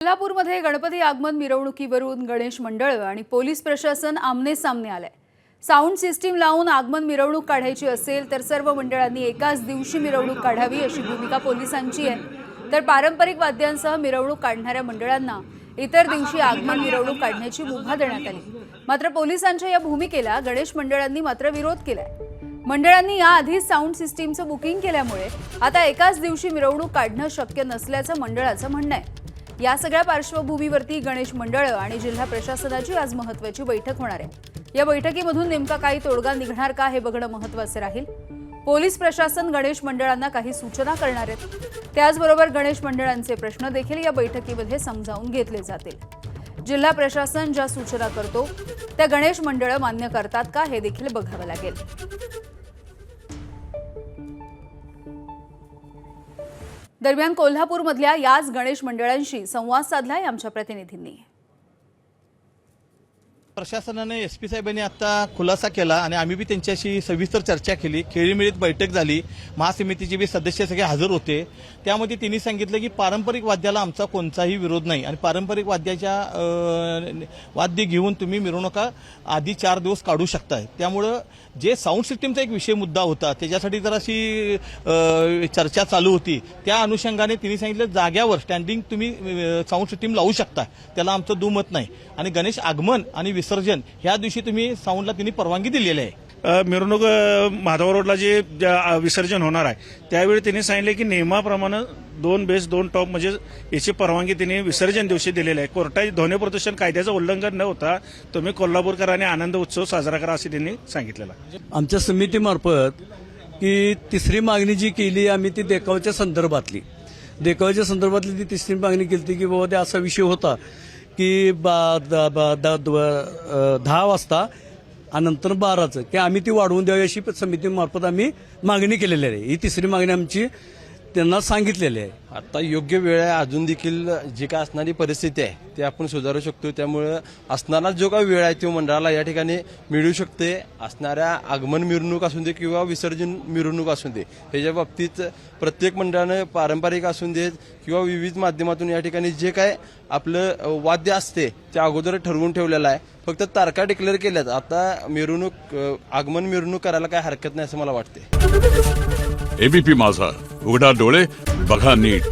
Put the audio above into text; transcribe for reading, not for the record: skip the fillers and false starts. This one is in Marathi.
कोल्हापूरमध्ये गणपती आगमन मिरवणुकीवरून गणेश मंडळ आणि पोलीस प्रशासन आमने सामने आलंय। साऊंड सिस्टीम लावून आगमन मिरवणूक काढायची असेल तर सर्व मंडळांनी एकाच दिवशी मिरवणूक काढावी अशी भूमिका पोलिसांची आहे। तर पारंपरिक वाद्यांसह मिरवणूक काढणाऱ्या मंडळांना इतर दिवशी आगमन मिरवणूक काढण्याची मुभा देण्यात आली। मात्र पोलिसांच्या या भूमिकेला गणेश मंडळांनी मात्र विरोध केलाय। मंडळांनी याआधीच साऊंड सिस्टीमचं बुकिंग केल्यामुळे आता एकाच दिवशी मिरवणूक काढणं शक्य नसल्याचं मंडळाचं म्हणणं आहे। या सगळ्या पार्श्वभूमीवरती गणेश मंडळ आणि जिल्हा प्रशासनाची आज महत्त्वाची बैठक होणार आहे। या बैठकीमधून नेमका काही तोडगा निघणार का हे बघणं महत्त्वाचं राहील। पोलीस प्रशासन गणेश मंडळांना काही सूचना करणार आहेत। त्याचबरोबर गणेश मंडळांचे प्रश्न देखील या बैठकीमध्ये समजावून घेतले जातील। जिल्हा प्रशासन ज्या सूचना करतो त्या गणेश मंडळ मान्य करतात का हे देखील बघावं लागेल। दरम्यान कोल्हापूरमधल्या याच गणेश मंडळांशी संवाद साधलाय आमच्या प्रतिनिधींनी। प्रशासनाने एसपी साहेबांनी आता खुलासा केला आणि आम्ही बी त्यांच्याशी सविस्तर चर्चा केली। खेळीमेळीत बैठक झाली। महासमितीचे बी सदस्य सगळे हजर होते। त्यामध्ये त्यांनी सांगितलं की पारंपरिक वाद्याला आमचा कोणताही विरोध नाही आणि पारंपरिक वाद्याच्या वाद्य घेऊन तुम्ही मिरवणुका आधी 4 दिवस काढू शकताय। त्यामुळे जे साऊंड सिस्टीमचा एक विषय मुद्दा होता त्याच्यासाठी जराशी चर्चा चालू होती। त्या अनुषंगाने त्यांनी सांगितलं जाग्यावर स्टँडिंग तुम्ही साऊंड सिस्टीम लावू शकता, त्याला आमचं दुमत नाही आणि गणेश आगमन आणि विसर्जन ह्या दिवशी तुम्ही साऊंडला त्यांनी परवानगी दिलेली आहे। मिरवणूक माधव रोडला जे विसर्जन होणार आहे त्यावेळी त्यांनी सांगितले की नियमाप्रमाणे 2 बेस 2 टॉप म्हणजे याची परवानगी त्यांनी विसर्जन दिवशी दिलेली आहे। कोर्टाची ध्वनी प्रदूषण कायद्याचं उल्लंघन न होता तुम्ही कोल्हापूरकरांनी आनंद उत्सव साजरा करा असे त्यांनी सांगितलेलं आहे। आमच्या समितीमार्फत की तिसरी मागणी जी केली आम्ही ती देखाव्याच्या संदर्भातली ती तिसरी मागणी केली की बाबा ते असा विषय होता की 10 वाजता आणि नंतर 12चं की आम्ही ती वाढवून द्यावी अशी समितीमार्फत आम्ही मागणी केलेली आहे। ही तिसरी मागणी आमची त्यांना सांगितलेली आहे। आता योग्य वेळ आहे, अजून देखील जी काय असणारी परिस्थिती आहे ते आपण सुधारू शकतो। त्यामुळे असणारा जो काही वेळ आहे तो मंडळाला या ठिकाणी मिळू शकते। असणाऱ्या आगमन मिरवणूक असू दे किंवा विसर्जन मिरवणूक असू दे ह्याच्या बाबतीत प्रत्येक मंडळानं पारंपरिक असू देत किंवा विविध माध्यमातून या ठिकाणी जे काय आपलं वाद्य असते ते अगोदर ठरवून ठेवलेलं आहे। फक्त तारखा डिक्लेअर केल्यात। आता मिरवणूक आगमन मिरवणूक करायला काय हरकत नाही असं मला वाटते। एबीपी माझा, उघडा डोळे बघा नीट।